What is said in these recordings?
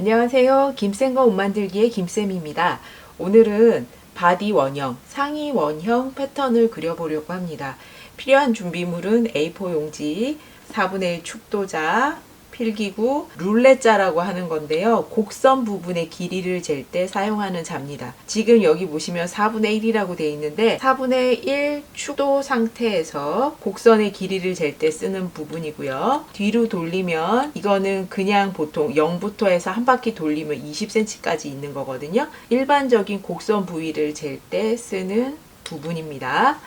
안녕하세요. 김쌤과 옷 만들기의 김쌤입니다. 오늘은 바디 원형, 상의 원형 패턴을 그려보려고 합니다. 필요한 준비물은 A4 용지, 4분의 1 축도자, 필기구, 룰렛자라고 하는 건데요. 곡선 부분의 길이를 잴 때 사용하는 자입니다. 지금 여기 보시면 4분의 1이라고 되어 있는데 4분의 1 축도 상태에서 곡선의 길이를 잴 때 쓰는 부분이고요. 뒤로 돌리면 이거는 그냥 보통 0부터 해서 한 바퀴 돌리면 20cm까지 있는 거거든요. 일반적인 곡선 부위를 잴 때 쓰는 부분입니다.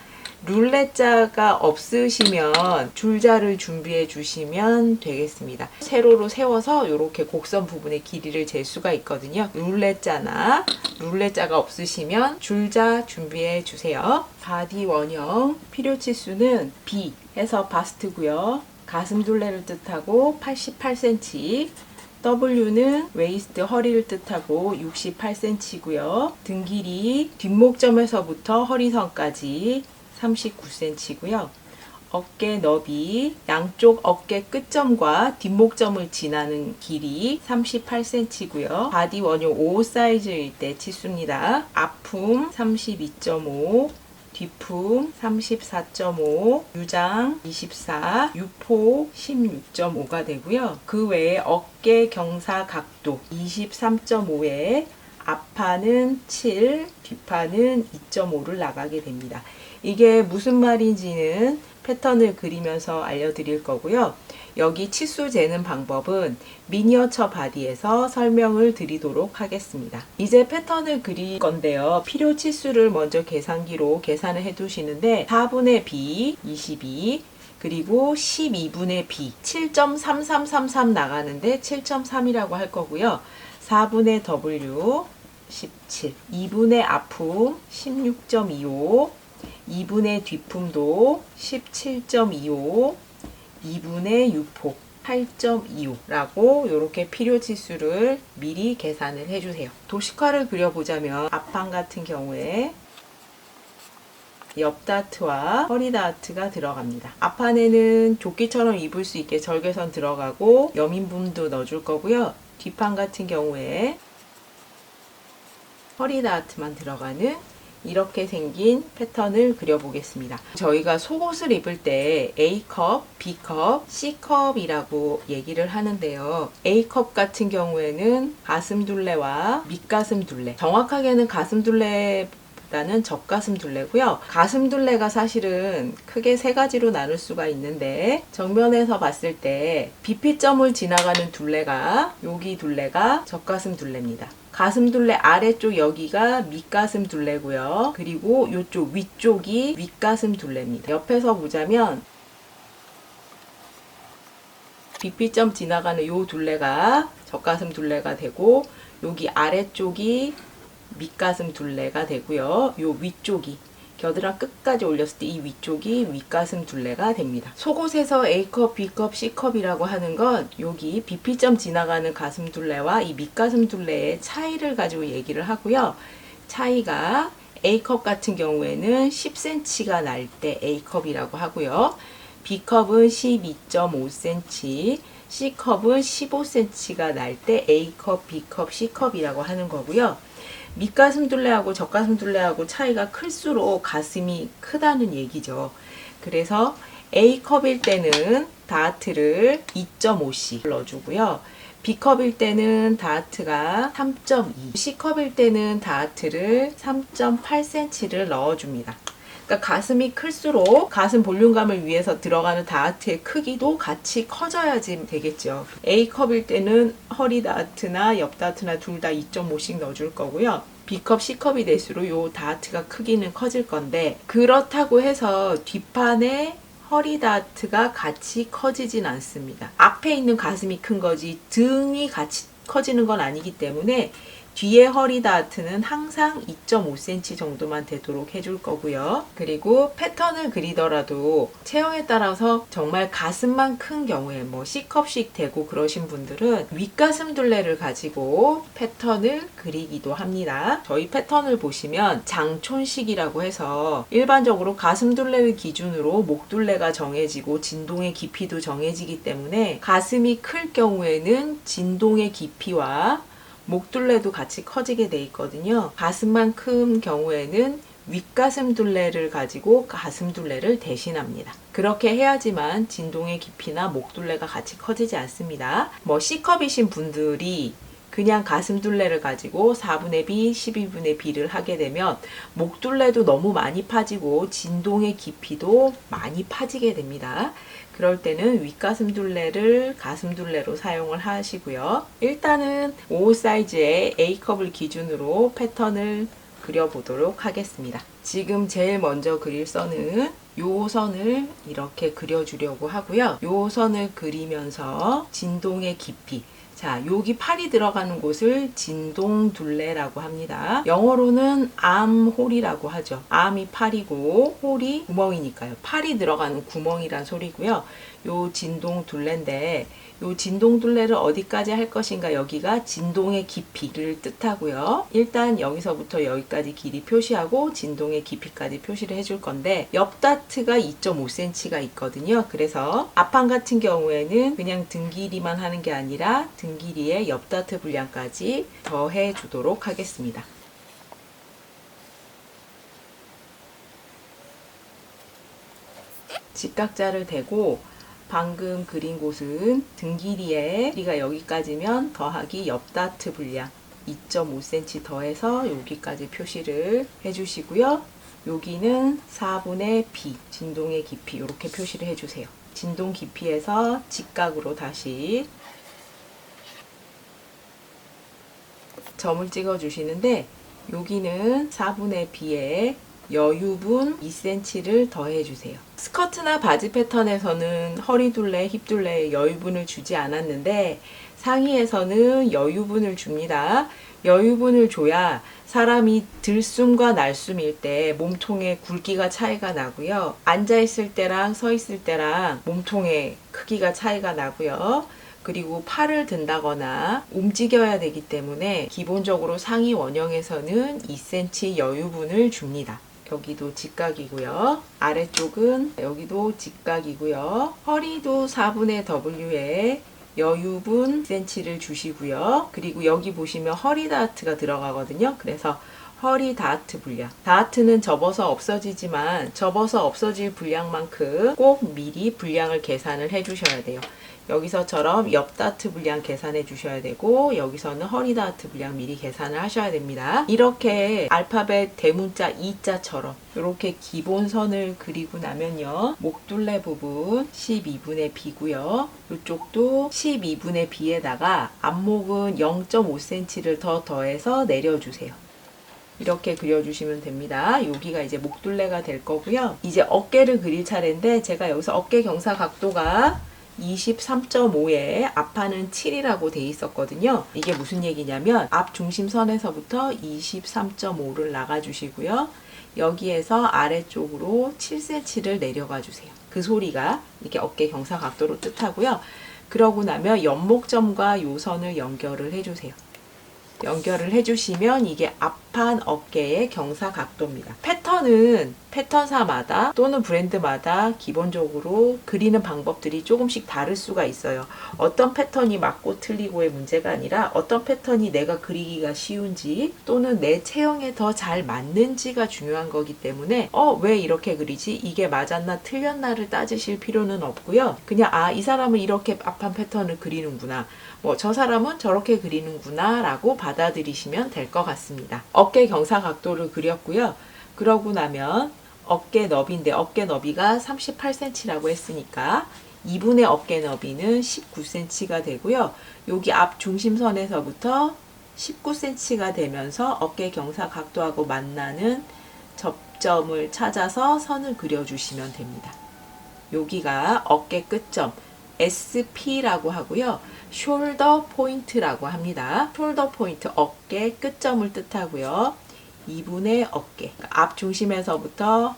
룰렛자가 없으시면 줄자를 준비해 주시면 되겠습니다. 세로로 세워서 이렇게 곡선 부분의 길이를 잴 수가 있거든요. 룰렛자가 없으시면 줄자 준비해 주세요. 바디 원형 필요 치수는 B 해서 바스트고요. 가슴 둘레를 뜻하고 88cm, W는 웨이스트 허리를 뜻하고 68cm고요. 등 길이 뒷목점에서부터 허리선까지 39cm고요. 어깨 너비, 양쪽 어깨 끝점과 뒷목점을 지나는 길이 38cm고요. 바디 원형 5 사이즈일 때 치수입니다. 앞품 32.5, 뒤품 34.5, 유장 24, 유포 16.5가 되고요. 그 외에 어깨 경사 각도 23.5에 앞판은 7, 뒷판은 2.5를 나가게 됩니다. 이게 무슨 말인지는 패턴을 그리면서 알려드릴 거고요. 여기 치수 재는 방법은 미니어처 바디에서 설명을 드리도록 하겠습니다. 이제 패턴을 그릴 건데요. 필요 치수를 먼저 계산기로 계산을 해 두시는데 4분의 B 22 그리고 12분의 B 7.3333 나가는데 7.3이라고 할 거고요. 4분의 W 17 2분의 앞품 16.25 2분의 뒤품도 17.25 2분의 유폭 8.25라고 이렇게 필요 치수를 미리 계산을 해주세요. 도식화를 그려보자면 앞판 같은 경우에 옆 다트와 허리 다트가 들어갑니다. 앞판에는 조끼처럼 입을 수 있게 절개선 들어가고 여민붐도 넣어줄 거고요. 뒷판 같은 경우에 허리 다트만 들어가는 이렇게 생긴 패턴을 그려보겠습니다. 저희가 속옷을 입을 때 A컵, B컵, C컵이라고 얘기를 하는데요. A컵 같은 경우에는 가슴 둘레와 밑가슴 둘레, 정확하게는 가슴 둘레 보다는 젖가슴 둘레고요. 가슴 둘레가 사실은 크게 세 가지로 나눌 수가 있는데 정면에서 봤을 때 비피점을 지나가는 둘레가 여기 둘레가 젖가슴 둘레입니다. 가슴 둘레 아래쪽 여기가 밑가슴 둘레고요. 그리고 이쪽 위쪽이 윗가슴 둘레입니다. 옆에서 보자면 비피점 지나가는 이 둘레가 젖가슴 둘레가 되고 여기 아래쪽이 밑가슴 둘레가 되고요. 이 위쪽이 겨드랑 끝까지 올렸을 때 이 위쪽이 윗가슴 둘레가 됩니다. 속옷에서 A컵, B컵, C컵이라고 하는 건 여기 비피점 지나가는 가슴 둘레와 이 밑가슴 둘레의 차이를 가지고 얘기를 하고요. 차이가 A컵 같은 경우에는 10cm가 날 때 A컵이라고 하고요. B컵은 12.5cm, C컵은 15cm가 날 때 A컵, B컵, C컵이라고 하는 거고요. 밑가슴 둘레하고 젖가슴 둘레하고 차이가 클수록 가슴이 크다는 얘기죠. 그래서 A컵일 때는 다트를 2.5씩 넣어주고요. B컵일 때는 다트가 3.2, C컵일 때는 다트를 3.8cm를 넣어줍니다. 그러니까 가슴이 클수록 가슴 볼륨감을 위해서 들어가는 다트의 크기도 같이 커져야지 되겠죠. A컵일 때는 허리 다트나 옆 다트나 둘 다 2.5씩 넣어줄 거고요. B컵, C컵이 될수록 이 다트가 크기는 커질 건데 그렇다고 해서 뒷판에 허리 다트가 같이 커지진 않습니다. 앞에 있는 가슴이 큰 거지 등이 같이 커지는 건 아니기 때문에 뒤에 허리 다트는 항상 2.5cm 정도만 되도록 해줄 거고요. 그리고 패턴을 그리더라도 체형에 따라서 정말 가슴만 큰 경우에 뭐 C컵씩 되고 그러신 분들은 윗가슴 둘레를 가지고 패턴을 그리기도 합니다. 저희 패턴을 보시면 장촌식이라고 해서 일반적으로 가슴 둘레를 기준으로 목 둘레가 정해지고 진동의 깊이도 정해지기 때문에 가슴이 클 경우에는 진동의 깊이와 목 둘레도 같이 커지게 돼 있거든요. 가슴만 큰 경우에는 윗가슴 둘레를 가지고 가슴 둘레를 대신합니다. 그렇게 해야지만 진동의 깊이나 목 둘레가 같이 커지지 않습니다. 뭐 C컵이신 분들이 그냥 가슴 둘레를 가지고 4분의 B, 12분의 B를 하게 되면 목 둘레도 너무 많이 파지고 진동의 깊이도 많이 파지게 됩니다. 그럴 때는 윗가슴 둘레를 가슴 둘레로 사용을 하시고요. 일단은 5 사이즈의 A컵을 기준으로 패턴을 그려보도록 하겠습니다. 지금 제일 먼저 그릴 선은 요 선을 이렇게 그려주려고 하고요. 요 선을 그리면서 진동의 깊이, 자, 여기 팔이 들어가는 곳을 진동 둘레라고 합니다. 영어로는 암홀이라고 하죠. 암이 팔이고 홀이 구멍이니까요. 팔이 들어가는 구멍이란 소리고요. 요 진동 둘레인데 요 진동 둘레를 어디까지 할 것인가, 여기가 진동의 깊이를 뜻하고요. 일단 여기서부터 여기까지 길이 표시하고 진동의 깊이까지 표시를 해줄 건데 옆 다트가 2.5cm가 있거든요. 그래서 앞판 같은 경우에는 그냥 등 길이만 하는 게 아니라 등 길이에 옆 다트 분량까지 더해 주도록 하겠습니다. 직각자를 대고 방금 그린 곳은 등 길이에 길이가 여기까지면 더하기 옆 다트 분량 2.5cm 더해서 여기까지 표시를 해주시고요. 여기는 4분의 B 진동의 깊이 이렇게 표시를 해주세요. 진동 깊이에서 직각으로 다시 점을 찍어 주시는데 여기는 4분의 B에 여유분 2cm를 더해 주세요. 스커트나 바지 패턴에서는 허리 둘레, 힙 둘레에 여유분을 주지 않았는데 상의에서는 여유분을 줍니다. 여유분을 줘야 사람이 들숨과 날숨일 때 몸통의 굵기가 차이가 나고요. 앉아 있을 때랑 서 있을 때랑 몸통의 크기가 차이가 나고요. 그리고 팔을 든다거나 움직여야 되기 때문에 기본적으로 상의 원형에서는 2cm 여유분을 줍니다. 여기도 직각이고요. 아래쪽은 여기도 직각이고요. 허리도 4분의 W에 여유분 2cm를 주시고요. 그리고 여기 보시면 허리 다트가 들어가거든요. 그래서 허리 다트 분량. 다트는 접어서 없어지지만 접어서 없어질 분량만큼 꼭 미리 분량을 계산을 해 주셔야 돼요. 여기서처럼 옆 다트 분량 계산해 주셔야 되고 여기서는 허리 다트 분량 미리 계산을 하셔야 됩니다. 이렇게 알파벳 대문자 E자처럼 이렇게 기본선을 그리고 나면요. 목둘레 부분 12분의 B고요. 이쪽도 12분의 B에다가 앞목은 0.5cm를 더 더해서 내려주세요. 이렇게 그려주시면 됩니다. 여기가 이제 목둘레가 될 거고요. 이제 어깨를 그릴 차례인데 제가 여기서 어깨 경사 각도가 23.5에 앞판은 7이라고 돼 있었거든요. 이게 무슨 얘기냐면 앞 중심선에서부터 23.5를 나가 주시고요. 여기에서 아래쪽으로 7cm를 내려가 주세요. 그 소리가 이렇게 어깨 경사 각도로 뜻하고요. 그러고 나면 연목점과 요 선을 연결을 해주세요. 연결을 해주시면 이게 앞판 어깨의 경사 각도입니다. 패턴은 패턴사마다 또는 브랜드마다 기본적으로 그리는 방법들이 조금씩 다를 수가 있어요. 어떤 패턴이 맞고 틀리고의 문제가 아니라 어떤 패턴이 내가 그리기가 쉬운지 또는 내 체형에 더 잘 맞는지가 중요한 거기 때문에 왜 이렇게 그리지? 이게 맞았나 틀렸나를 따지실 필요는 없고요. 그냥 이 사람은 이렇게 앞판 패턴을 그리는구나. 저 사람은 저렇게 그리는구나 라고 받아들이시면 될 것 같습니다. 어깨 경사 각도를 그렸고요. 그러고 나면 어깨 너비인데 어깨 너비가 38cm라고 했으니까 2분의 어깨 너비는 19cm가 되고요. 여기 앞 중심선에서부터 19cm가 되면서 어깨 경사 각도하고 만나는 접점을 찾아서 선을 그려주시면 됩니다. 여기가 어깨 끝점. SP라고 하고요. 숄더 포인트라고 합니다. 숄더 포인트, 어깨 끝점을 뜻하고요. 2분의 어깨, 앞 중심에서부터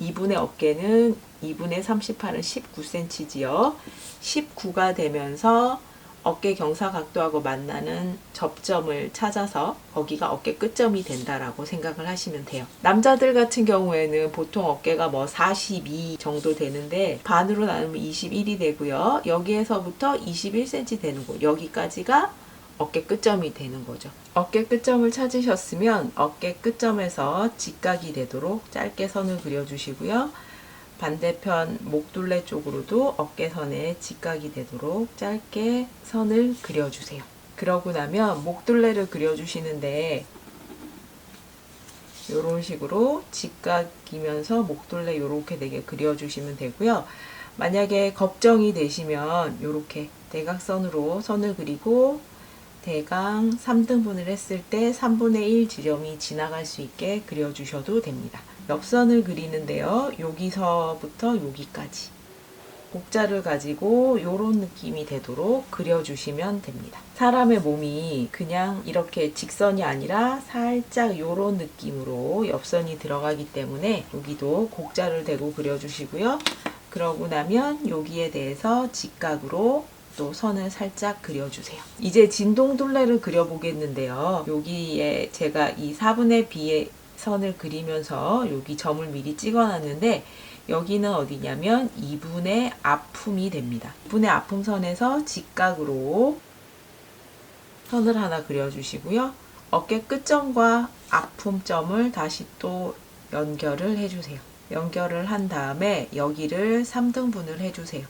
2분의 어깨는 2분의 38은 19cm지요. 19가 되면서 어깨 경사각도하고 만나는 접점을 찾아서 거기가 어깨 끝점이 된다라고 생각을 하시면 돼요. 남자들 같은 경우에는 보통 어깨가 뭐 42 정도 되는데 반으로 나누면 21이 되고요. 여기에서부터 21cm 되는 곳, 여기까지가 어깨 끝점이 되는 거죠. 어깨 끝점을 찾으셨으면 어깨 끝점에서 직각이 되도록 짧게 선을 그려주시고요. 반대편 목둘레 쪽으로도 어깨선에 직각이 되도록 짧게 선을 그려주세요. 그러고 나면 목둘레를 그려주시는데 이런 식으로 직각이면서 목둘레 이렇게 되게 그려주시면 되고요. 만약에 걱정이 되시면 이렇게 대각선으로 선을 그리고 대강 3등분을 했을 때 3분의 1 지점이 지나갈 수 있게 그려주셔도 됩니다. 옆선을 그리는데요. 여기서부터 여기까지 곡자를 가지고 이런 느낌이 되도록 그려주시면 됩니다. 사람의 몸이 그냥 이렇게 직선이 아니라 살짝 이런 느낌으로 옆선이 들어가기 때문에 여기도 곡자를 대고 그려주시고요. 그러고 나면 여기에 대해서 직각으로 또 선을 살짝 그려주세요. 이제 진동둘레를 그려보겠는데요. 여기에 제가 이 4분의 B의 선을 그리면서 여기 점을 미리 찍어놨는데 여기는 어디냐면 2분의 아픔이 됩니다. 2분의 아픔선에서 직각으로 선을 하나 그려주시고요. 어깨 끝점과 아픔점을 다시 또 연결을 해주세요. 연결을 한 다음에 여기를 3등분을 해주세요.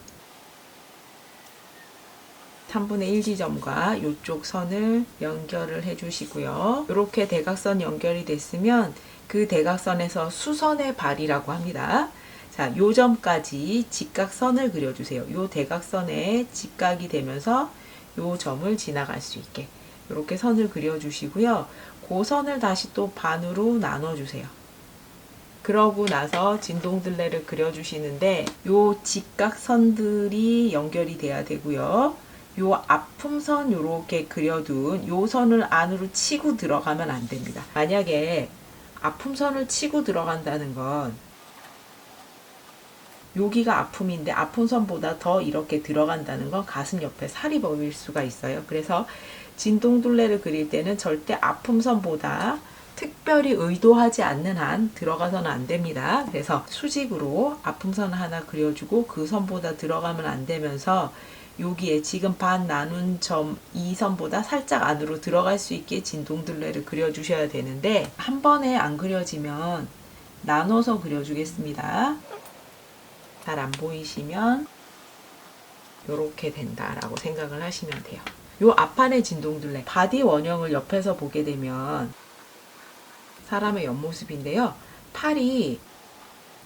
3분의 1 지점과 이쪽 선을 연결을 해주시고요. 이렇게 대각선 연결이 됐으면 그 대각선에서 수선의 발이라고 합니다. 자, 요 점까지 직각선을 그려주세요. 요 대각선에 직각이 되면서 요 점을 지나갈 수 있게 이렇게 선을 그려주시고요. 그 선을 다시 또 반으로 나눠주세요. 그러고 나서 진동둘레를 그려주시는데 요 직각선들이 연결이 돼야 되고요. 요 아픔선 요렇게 그려둔 요 선을 안으로 치고 들어가면 안 됩니다. 만약에 아픔선을 치고 들어간다는 건 여기가 아픔인데 아픔선보다 더 이렇게 들어간다는 건 가슴 옆에 살이 보일 수가 있어요. 그래서 진동둘레를 그릴 때는 절대 아픔선보다 특별히 의도하지 않는 한 들어가서는 안 됩니다. 그래서 수직으로 아픔선을 하나 그려주고 그 선보다 들어가면 안 되면서 여기에 지금 반 나눈 점 이 선보다 살짝 안으로 들어갈 수 있게 진동둘레를 그려주셔야 되는데 한 번에 안 그려지면 나눠서 그려주겠습니다. 잘 안 보이시면 이렇게 된다라고 생각을 하시면 돼요. 요 앞판의 진동둘레, 바디 원형을 옆에서 보게 되면 사람의 옆모습인데요. 팔이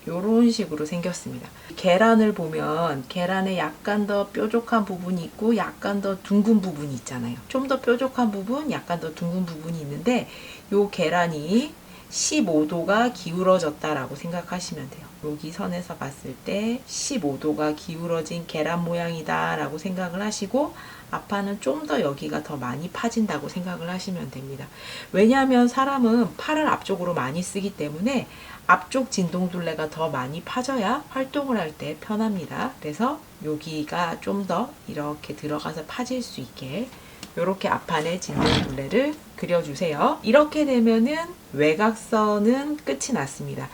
이런 식으로 생겼습니다. 계란을 보면 계란에 약간 더 뾰족한 부분이 있고 약간 더 둥근 부분이 있잖아요. 좀 더 뾰족한 부분, 약간 더 둥근 부분이 있는데 이 계란이 15도가 기울어졌다라고 생각하시면 돼요. 여기 선에서 봤을 때 15도가 기울어진 계란 모양이다 라고 생각을 하시고 앞판은 좀 더 여기가 더 많이 파진다고 생각을 하시면 됩니다. 왜냐하면 사람은 팔을 앞쪽으로 많이 쓰기 때문에 앞쪽 진동둘레가 더 많이 파져야 활동을 할 때 편합니다. 그래서 여기가 좀 더 이렇게 들어가서 파질 수 있게 이렇게 앞판에 진동둘레를 그려주세요. 이렇게 되면은 외곽선은 끝이 났습니다.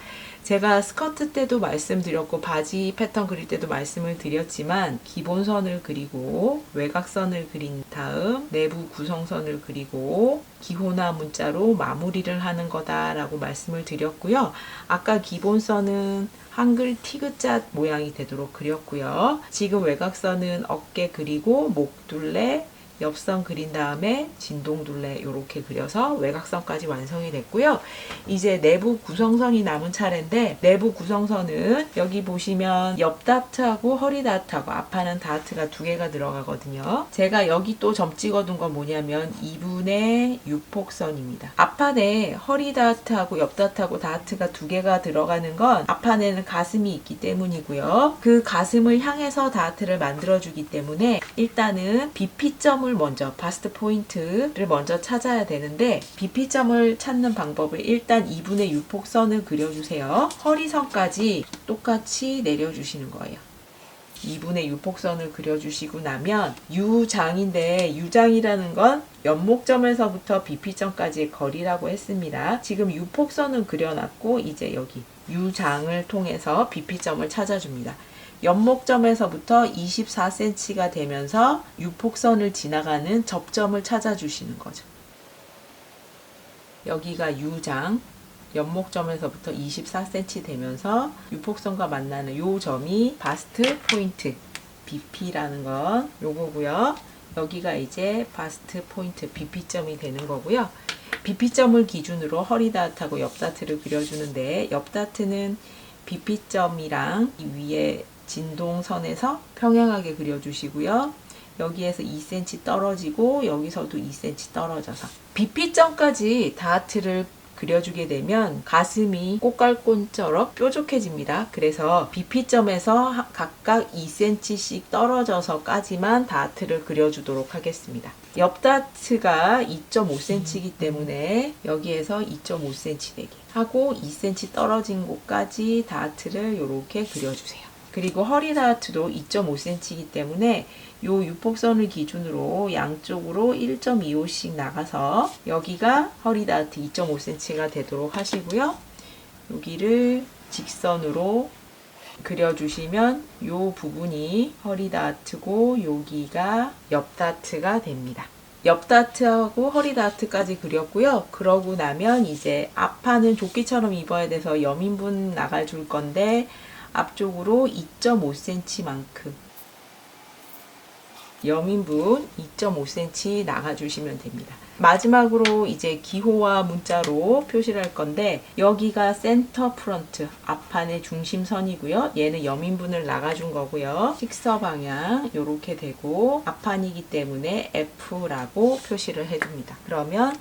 제가 스커트 때도 말씀드렸고 바지 패턴 그릴 때도 말씀을 드렸지만 기본선을 그리고 외곽선을 그린 다음 내부 구성선을 그리고 기호나 문자로 마무리를 하는 거다라고 말씀을 드렸고요. 아까 기본선은 한글 티그자 모양이 되도록 그렸고요. 지금 외곽선은 어깨 그리고 목둘레 옆선 그린 다음에 진동둘레 이렇게 그려서 외곽선까지 완성이 됐고요. 이제 내부 구성선이 남은 차례인데, 내부 구성선은 여기 보시면 옆 다트하고 허리 다트하고 앞판은 다트가 2개가 들어가거든요. 제가 여기 또 점 찍어둔 건 뭐냐면 2분의 6폭선입니다. 앞판에 허리 다트하고 옆 다트하고 다트가 2개가 들어가는 건 앞판에는 가슴이 있기 때문이고요. 그 가슴을 향해서 다트를 만들어주기 때문에 일단은 BP점을 먼저, 바스트 포인트를 먼저 찾아야 되는데, BP점을 찾는 방법을 일단 2분의 6폭선을 그려주세요. 허리선까지 똑같이 내려주시는 거예요. 2분의 6폭선을 그려주시고 나면 U장인데, U장이라는 건 연목점에서부터 BP점까지의 거리라고 했습니다. 지금 6폭선은 그려놨고 이제 여기 U장을 통해서 BP점을 찾아줍니다. 연목점에서부터 24cm가 되면서 6폭선을 지나가는 접점을 찾아주시는 거죠. 여기가 U장, 연목점에서부터 24cm 되면서 6폭선과 만나는 요 점이 바스트 포인트, BP라는 건 요거고요. 여기가 이제 바스트 포인트, BP점이 되는 거고요. BP점을 기준으로 허리 다트하고 옆 다트를 그려주는데, 옆 다트는 BP점이랑 이 위에 진동선에서 평행하게 그려주시고요. 여기에서 2cm 떨어지고 여기서도 2cm 떨어져서 BP점까지 다트를 그려주게 되면 가슴이 꽃갈콘처럼 뾰족해집니다. 그래서 BP점에서 각각 2cm씩 떨어져서까지만 다트를 그려주도록 하겠습니다. 옆 다트가 2.5cm이기 때문에 여기에서 2.5cm 되게 하고 2cm 떨어진 곳까지 다트를 이렇게 그려주세요. 그리고 허리 다트도 2.5cm이기 때문에 요 6폭선을 기준으로 양쪽으로 1.25씩 나가서 여기가 허리 다트 2.5cm가 되도록 하시고요. 여기를 직선으로 그려주시면 요 부분이 허리 다트고 여기가 옆 다트가 됩니다. 옆 다트하고 허리 다트까지 그렸고요. 그러고 나면 이제 앞판은 조끼처럼 입어야 돼서 여민분 나가줄 건데, 앞쪽으로 2.5cm만큼 여민분 2.5cm 나가주시면 됩니다. 마지막으로 이제 기호와 문자로 표시를 할 건데, 여기가 센터 프런트, 앞판의 중심선이고요. 얘는 여민분을 나가준 거고요. 식서 방향 이렇게 되고 앞판이기 때문에 F라고 표시를 해줍니다. 그러면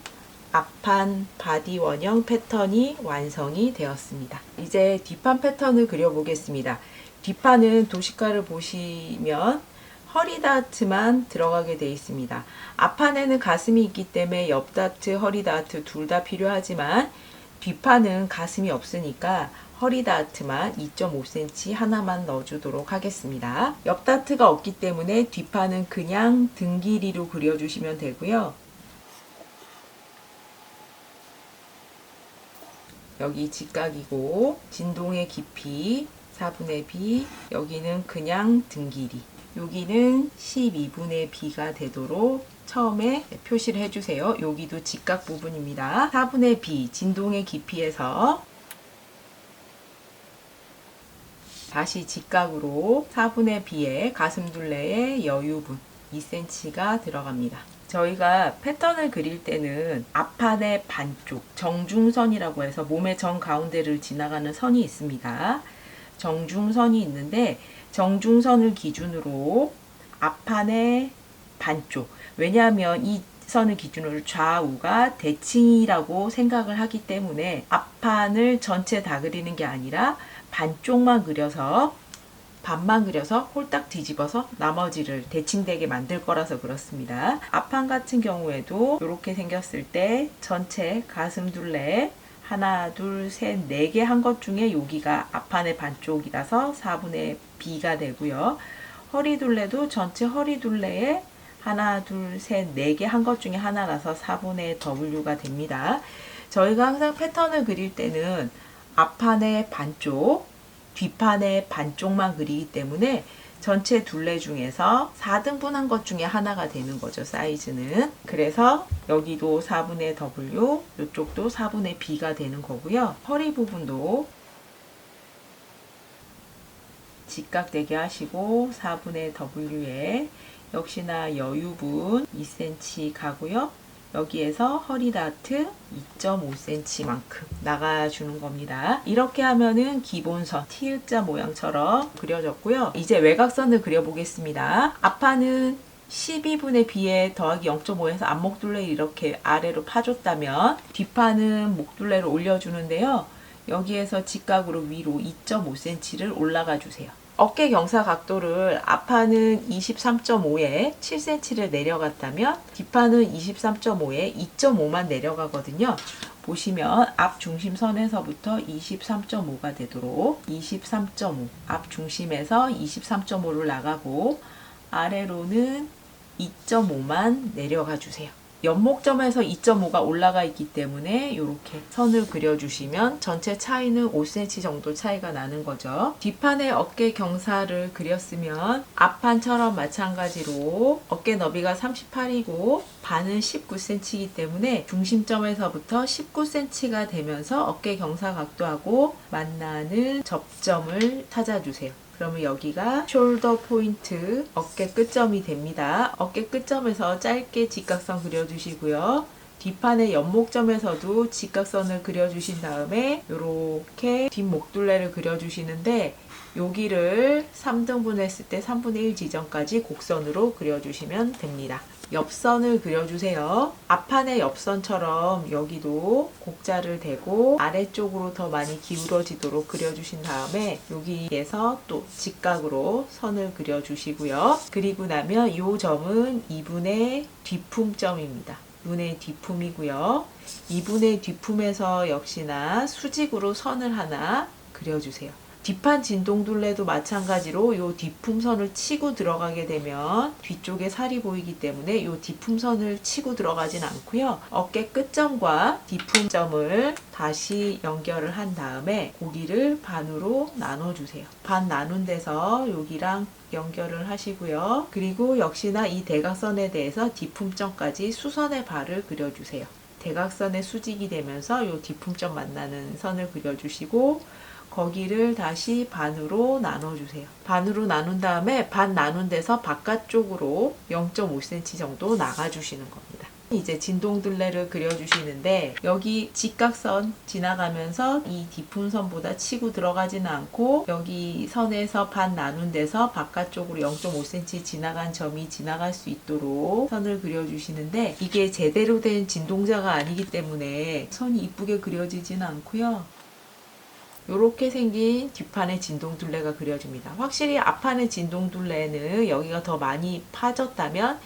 앞판 바디 원형 패턴이 완성이 되었습니다. 이제 뒷판 패턴을 그려보겠습니다. 뒷판은 도식화를 보시면 허리 다트만 들어가게 되어 있습니다. 앞판에는 가슴이 있기 때문에 옆 다트, 허리 다트 둘 다 필요하지만 뒷판은 가슴이 없으니까 허리 다트만 2.5cm 하나만 넣어주도록 하겠습니다. 옆 다트가 없기 때문에 뒷판은 그냥 등 길이로 그려주시면 되고요. 여기 직각이고 진동의 깊이 4분의 B, 여기는 그냥 등 길이, 여기는 12분의 B가 되도록 처음에 표시를 해주세요. 여기도 직각 부분입니다. 4분의 B, 진동의 깊이에서 다시 직각으로 4분의 B의 가슴둘레의 여유분 2cm가 들어갑니다. 저희가 패턴을 그릴 때는 앞판의 반쪽, 정중선이라고 해서 몸의 정 가운데를 지나가는 선이 있습니다. 정중선이 있는데 정중선을 기준으로 앞판의 반쪽, 왜냐하면 이 선을 기준으로 좌우가 대칭이라고 생각을 하기 때문에 앞판을 전체 다 그리는 게 아니라 반쪽만 그려서 반만 그려서 홀딱 뒤집어서 나머지를 대칭되게 만들 거라서 그렇습니다. 앞판 같은 경우에도 이렇게 생겼을 때 전체 가슴 둘레 하나, 둘, 셋, 4개 한 것 중에 여기가 앞판의 반쪽이라서 4분의 B가 되고요. 허리 둘레도 전체 허리 둘레에 하나, 둘, 셋, 4개 한 것 중에 하나라서 4분의 W가 됩니다. 저희가 항상 패턴을 그릴 때는 앞판의 반쪽, 뒷판의 반쪽만 그리기 때문에 전체 둘레 중에서 4등분한 것 중에 하나가 되는 거죠, 사이즈는. 그래서 여기도 4분의 W, 이쪽도 4분의 B가 되는 거고요. 허리 부분도 직각되게 하시고 4분의 W에 역시나 여유분 2cm 가고요. 여기에서 허리 다트 2.5cm만큼 나가주는 겁니다. 이렇게 하면은 기본선 T자 모양처럼 그려졌고요. 이제 외곽선을 그려보겠습니다. 앞판은 12분의 B에 더하기 0.5에서 앞목둘레를 이렇게 아래로 파줬다면 뒷판은 목둘레를 올려주는데요. 여기에서 직각으로 위로 2.5cm를 올라가 주세요. 어깨 경사 각도를 앞판은 23.5에 7cm를 내려갔다면 뒷판은 23.5에 2.5만 내려가거든요. 보시면 앞 중심선에서부터 23.5가 되도록 23.5 앞 중심에서 23.5를 나가고 아래로는 2.5만 내려가 주세요. 연목점에서 2.5가 올라가 있기 때문에 이렇게 선을 그려주시면 전체 차이는 5cm 정도 차이가 나는 거죠. 뒷판의 어깨 경사를 그렸으면 앞판처럼 마찬가지로 어깨 너비가 38이고 반은 19cm이기 때문에 중심점에서부터 19cm가 되면서 어깨 경사 각도하고 만나는 접점을 찾아주세요. 그러면 여기가 숄더 포인트, 어깨 끝점이 됩니다. 어깨 끝점에서 짧게 직각선 그려주시고요. 뒷판의 연목점에서도 직각선을 그려주신 다음에 이렇게 뒷목둘레를 그려주시는데 여기를 3등분 했을 때 3분의 1 지점까지 곡선으로 그려주시면 됩니다. 옆선을 그려주세요. 앞판의 옆선처럼 여기도 곡자를 대고 아래쪽으로 더 많이 기울어지도록 그려주신 다음에 여기에서 또 직각으로 선을 그려주시고요. 그리고 나면 이 점은 2분의 뒤품점입니다. 2분의 뒤품이고요. 2분의 뒤품에서 역시나 수직으로 선을 하나 그려주세요. 뒷판 진동둘레도 마찬가지로 이 뒤품선을 치고 들어가게 되면 뒤쪽에 살이 보이기 때문에 이 뒤품선을 치고 들어가진 않고요. 어깨 끝점과 뒤품점을 다시 연결을 한 다음에 고기를 반으로 나눠주세요. 반 나눈 데서 여기랑 연결을 하시고요. 그리고 역시나 이 대각선에 대해서 뒤품점까지 수선의 발을 그려주세요. 대각선의 수직이 되면서 이 뒤품점 만나는 선을 그려주시고 거기를 다시 반으로 나눠주세요. 반으로 나눈 다음에 반 나눈 데서 바깥쪽으로 0.5cm 정도 나가주시는 겁니다. 이제 진동둘레를 그려주시는데 여기 직각선 지나가면서 이 뒤품선보다 치고 들어가지는 않고 여기 선에서 반 나눈 데서 바깥쪽으로 0.5cm 지나간 점이 지나갈 수 있도록 선을 그려주시는데 이게 제대로 된 진동자가 아니기 때문에 선이 이쁘게 그려지지는 않고요. 이렇게 생긴 뒷판의 진동둘레가 그려집니다. 확실히 앞판의 진동둘레는 여기가 더 많이 파졌다면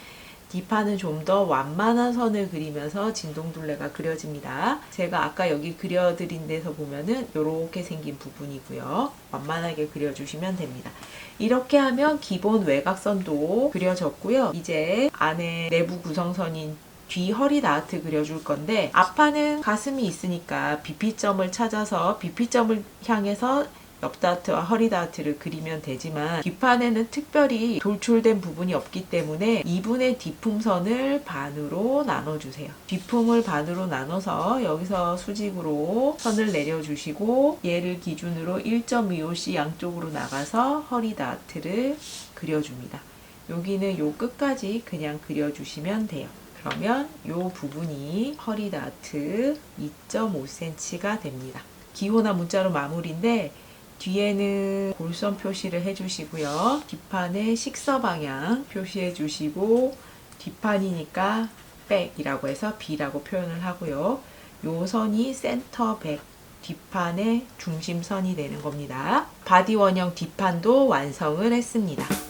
뒷판은 좀 더 완만한 선을 그리면서 진동둘레가 그려집니다. 제가 아까 여기 그려드린 데서 보면은 이렇게 생긴 부분이고요. 완만하게 그려주시면 됩니다. 이렇게 하면 기본 외곽선도 그려졌고요. 이제 안에 내부 구성선인 뒤 허리 다트 그려줄 건데 앞판은 가슴이 있으니까 BP점을 찾아서 BP점을 향해서 옆 다트와 허리 다트를 그리면 되지만 뒷판에는 특별히 돌출된 부분이 없기 때문에 2분의 뒤품선을 반으로 나눠주세요. 뒤품을 반으로 나눠서 여기서 수직으로 선을 내려주시고 얘를 기준으로 1.25cm 양쪽으로 나가서 허리 다트를 그려줍니다. 여기는 요 끝까지 그냥 그려주시면 돼요. 그러면 이 부분이 허리 다트 2.5cm가 됩니다. 기호나 문자로 마무리인데 뒤에는 골선 표시를 해주시고요. 뒷판에 식서 방향 표시해 주시고 뒷판이니까 백이라고 해서 B라고 표현을 하고요. 요 선이 센터 백 뒷판의 중심선이 되는 겁니다. 바디 원형 뒷판도 완성을 했습니다.